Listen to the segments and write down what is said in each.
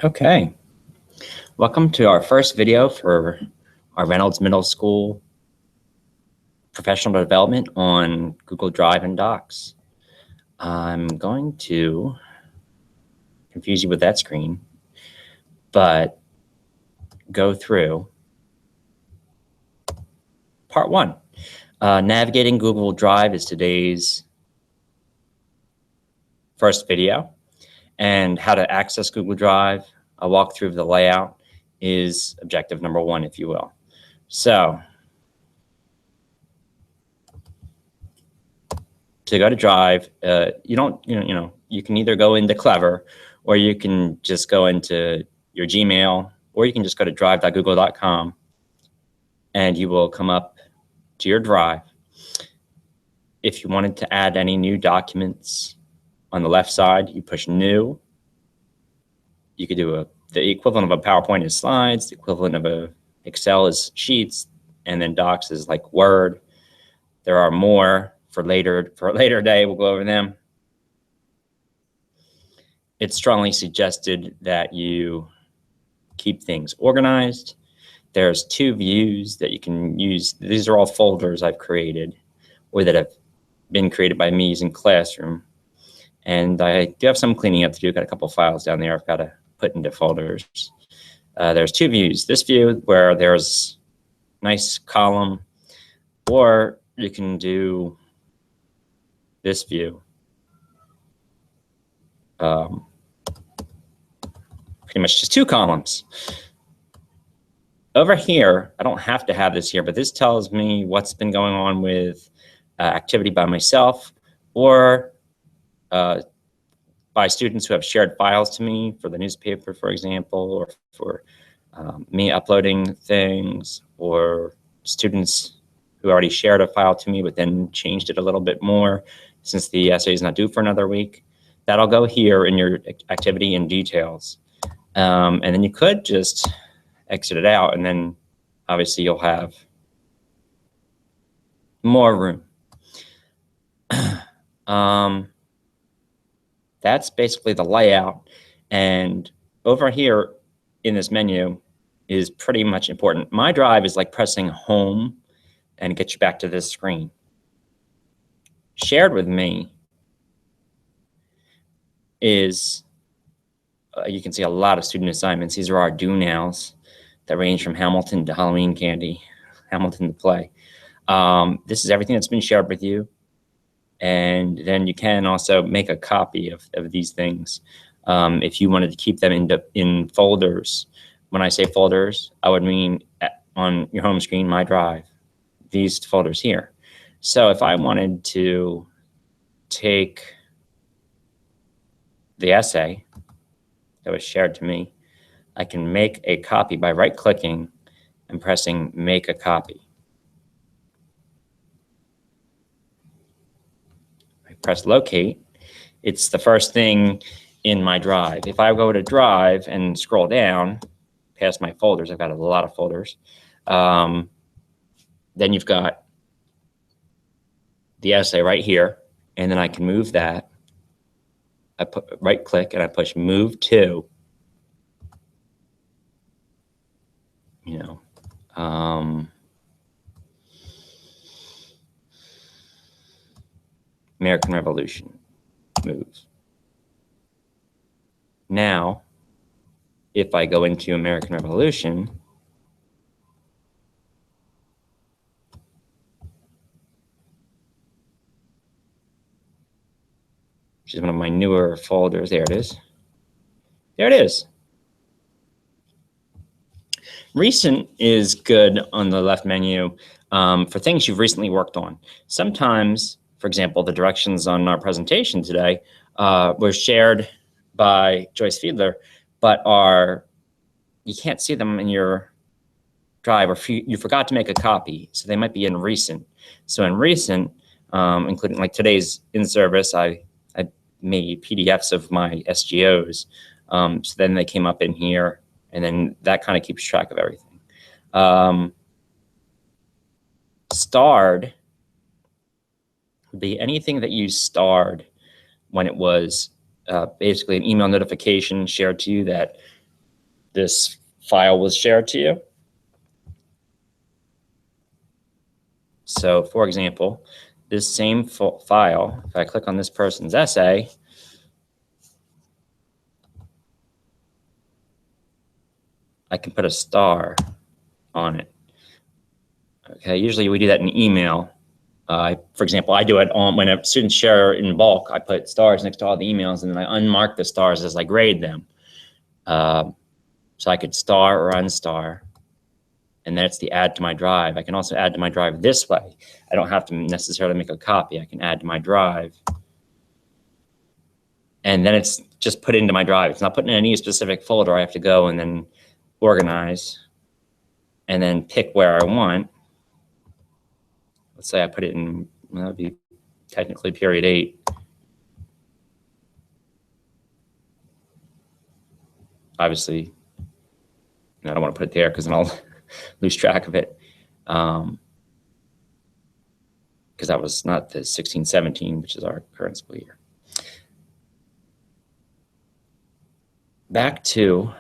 Okay, welcome to our first video for our Reynolds Middle School professional development on Google Drive and Docs. I'm going to confuse you with that screen, but go through part one. Navigating Google Drive is today's first video, and how to access Google Drive, a walkthrough of the layout, is objective number one, if you will. So, to go to Drive, you can either go into Clever, or you can just go into your Gmail, or you can just go to drive.google.com, and you will come up to your Drive. If you wanted to add any new documents, on the left side, you push New. You could do the equivalent of a PowerPoint is Slides, the equivalent of a Excel is Sheets, and then Docs is like Word. There are more for a later day. We'll go over them. It's strongly suggested that you keep things organized. There's two views that you can use. These are all folders I've created, or that have been created by me using Classroom. And I do have some cleaning up to do. Got a couple files down there I've got to put into folders. There's two views. This view where there's nice column, or you can do this view. Pretty much just two columns. Over here, I don't have to have this here, but this tells me what's been going on with activity by myself, or by students who have shared files to me for the newspaper, for example, or for me uploading things, or students who already shared a file to me but then changed it a little bit more since the essay is not due for another week. That'll go here in your activity and details. And then you could just exit it out, and then obviously you'll have more room. That's basically the layout. And over here in this menu is pretty much important. My Drive is like pressing home and get you back to this screen. Shared with me is, you can see a lot of student assignments. These are our do nows that range from Hamilton to Halloween candy, Hamilton to play. This is everything that's been shared with you. And then you can also make a copy of these things if you wanted to keep them in folders. When I say folders, I would mean on your home screen, My Drive, these folders here. So if I wanted to take the essay that was shared to me, I can make a copy by right-clicking and pressing Make a Copy. I press Locate. It's the first thing in my Drive. If I go to Drive and scroll down past my folders, I've got a lot of folders. Then you've got the essay right here, and then I can move that. I put right-click and I push Move To. American Revolution. Move. Now, if I go into American Revolution, which is one of my newer folders. There it is. There it is. Recent is good on the left menu for things you've recently worked on. Sometimes, for example, the directions on our presentation today were shared by Joyce Fiedler, but you can't see them in your Drive, or you forgot to make a copy, so they might be in Recent. So in Recent, including like today's in-service, I made PDFs of my SGOs, so then they came up in here, and then that kind of keeps track of everything. Starred would be anything that you starred when it was basically an email notification shared to you that this file was shared to you. So for example, this same file, if I click on this person's essay, I can put a star on it. Okay, usually we do that in email. For example, I do it on when students share in bulk, I put stars next to all the emails and then I unmark the stars as I grade them. So I could star or unstar, and that's the add to my drive. I can also add to my drive this way. I don't have to necessarily make a copy. I can add to my drive. And then it's just put into my drive. It's not put in any specific folder. I have to go and then organize and then pick where I want. Let's say I put it in, well, that would be technically period 8. Obviously, I don't want to put it there because then I'll lose track of it. Because that was not the 16-17, which is our current school year. Back to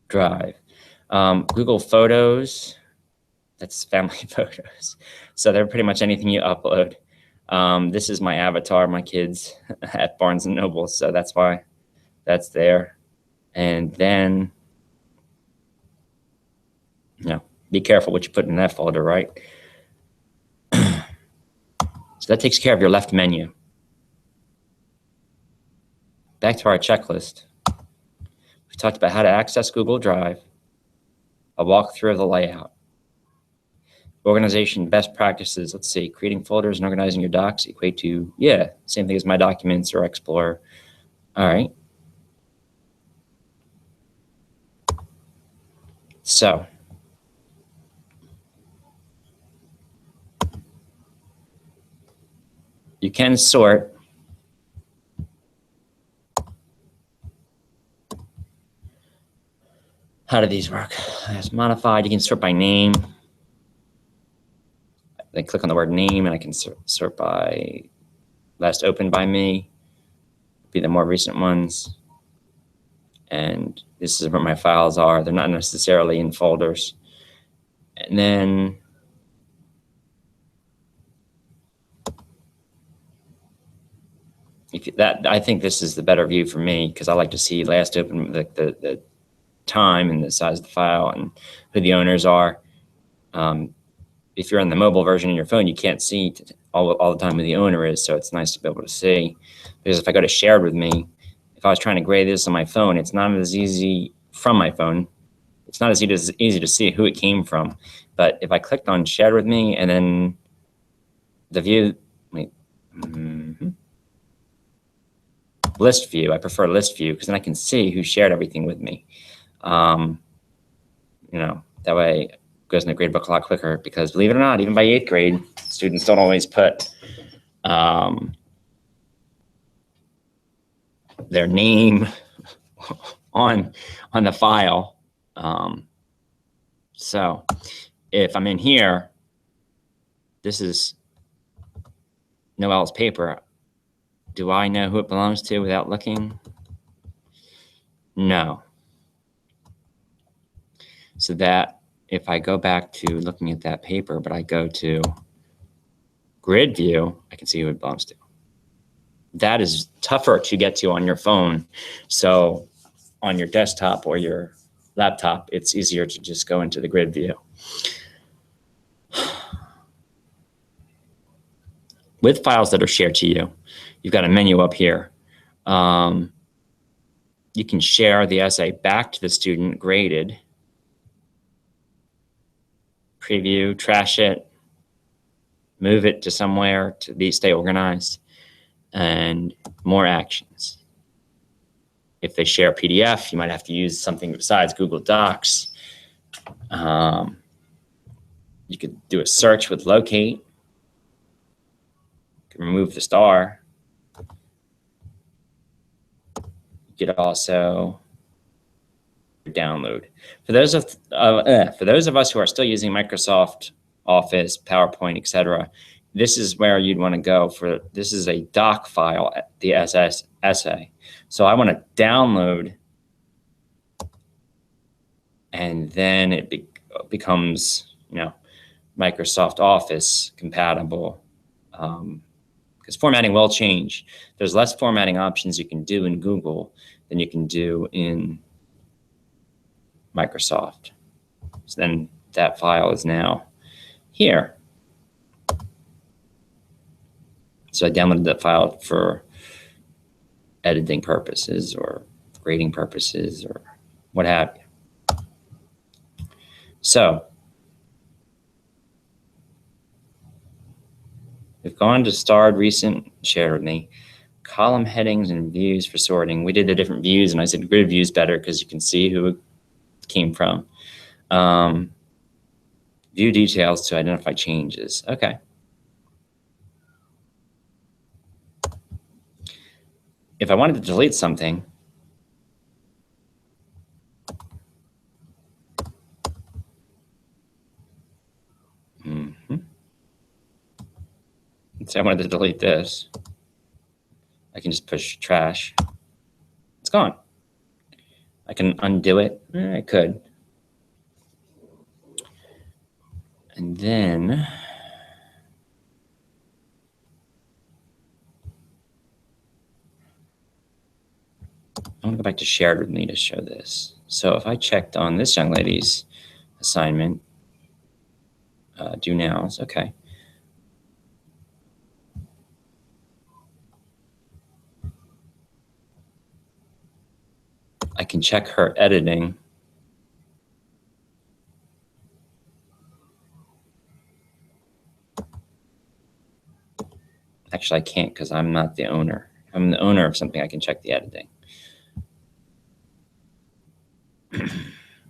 Drive. Google Photos, that's family photos. So they're pretty much anything you upload. This is my avatar, my kids at Barnes & Noble, so that's why that's there. And then, be careful what you put in that folder, right? So that takes care of your left menu. Back to our checklist. We talked about how to access Google Drive, a walkthrough of the layout, organization best practices. Let's see, creating folders and organizing your docs equate to, same thing as My Documents or Explorer. All right. So you can sort how do these work? As modified, you can sort by name. I click on the word name and I can sort by last opened by me, be the more recent ones. And this is where my files are. They're not necessarily in folders. And then I think this is the better view for me because I like to see last open, the time and the size of the file and who the owners are. If you're on the mobile version of your phone, you can't see all the time who the owner is, so it's nice to be able to see. Because if I go to shared with me, if I was trying to grade this on my phone, it's not as easy from my phone. It's not as easy to see who it came from. But if I clicked on shared with me and then the view, list view, I prefer list view because then I can see who shared everything with me. That way it goes in the gradebook a lot quicker because believe it or not, even by 8th grade, students don't always put their name on the file. So if I'm in here, this is Noelle's paper. Do I know who it belongs to without looking? No. So that if I go back to looking at that paper, but I go to grid view, I can see who it belongs to. That is tougher to get to on your phone. So on your desktop or your laptop, it's easier to just go into the grid view. With files that are shared to you, you've got a menu up here. You can share the essay back to the student graded, preview, trash it, move it to somewhere to stay organized, and more actions. If they share a PDF, you might have to use something besides Google Docs. You could do a search with locate. You can remove the star. You could also download. For those of us who are still using Microsoft Office, PowerPoint, etc., this is where you'd want to go for. This is a doc file, the essay. So I want to download and then it becomes, Microsoft Office compatible. Because formatting will change. There's less formatting options you can do in Google than you can do in Microsoft. So then that file is now here. So I downloaded that file for editing purposes or grading purposes or what have you. So we've gone to starred, recent, shared with me. Column headings and views for sorting. We did the different views, and I said grid views better because you can see who it came from. View details to identify changes. Okay. If I wanted to delete something, let's say I wanted to delete this, I can just push trash. It's gone. I can undo it. I could. And then I want to go back to shared with me to show this. So if I checked on this young lady's assignment, do nows, okay. I can check her editing. Actually, I can't because I'm not the owner. If I'm the owner of something, I can check the editing. Let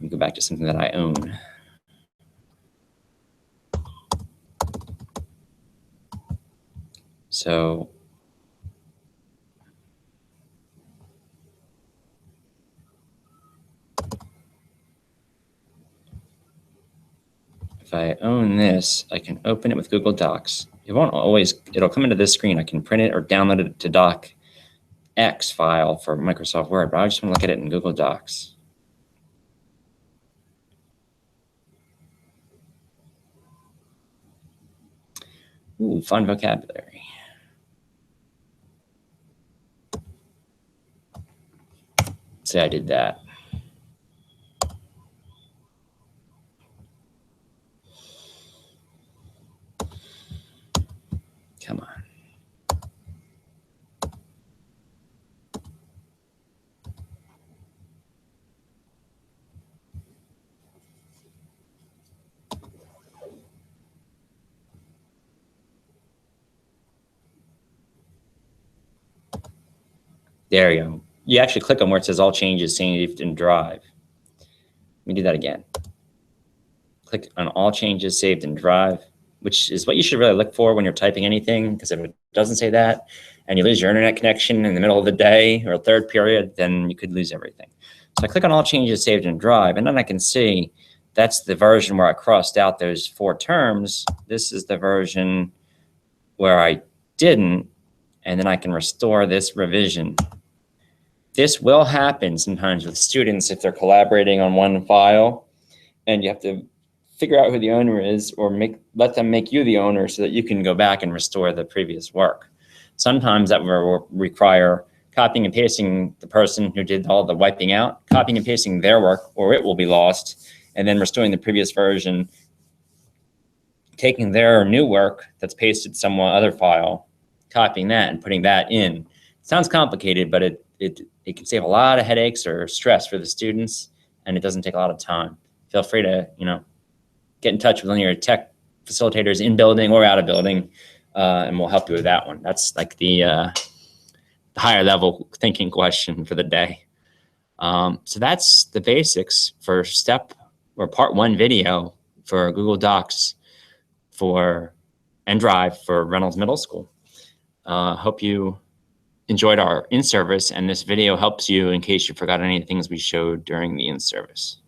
me go back to something that I own. So if I own this, I can open it with Google Docs. It won't always, it'll come into this screen. I can print it or download it to docx file for Microsoft Word, but I just want to look at it in Google Docs. Ooh, fun vocabulary. Say I did that. Come on. There you go. You actually click on where it says all changes saved in Drive. Let me do that again. Click on all changes saved in Drive, which is what you should really look for when you're typing anything, because if it doesn't say that and you lose your internet connection in the middle of the day or third period, then you could lose everything. So I click on all changes saved in Drive, and then I can see that's the version where I crossed out those 4 terms. This is the version where I didn't, and then I can restore this revision. This will happen sometimes with students if they're collaborating on one file, and you have to figure out who the owner is or let them make you the owner so that you can go back and restore the previous work. Sometimes that will require copying and pasting the person who did all the wiping out, copying and pasting their work, or it will be lost, and then restoring the previous version, taking their new work that's pasted to some other file, copying that and putting that in. It sounds complicated, but it can save a lot of headaches or stress for the students, and it doesn't take a lot of time. Feel free to, get in touch with one of your tech facilitators in building or out of building, and we'll help you with that one. That's like the higher level thinking question for the day. So that's the basics for part 1 video for Google Docs and Drive for Reynolds Middle School. Hope you enjoyed our in-service, and this video helps you in case you forgot any of the things we showed during the in-service.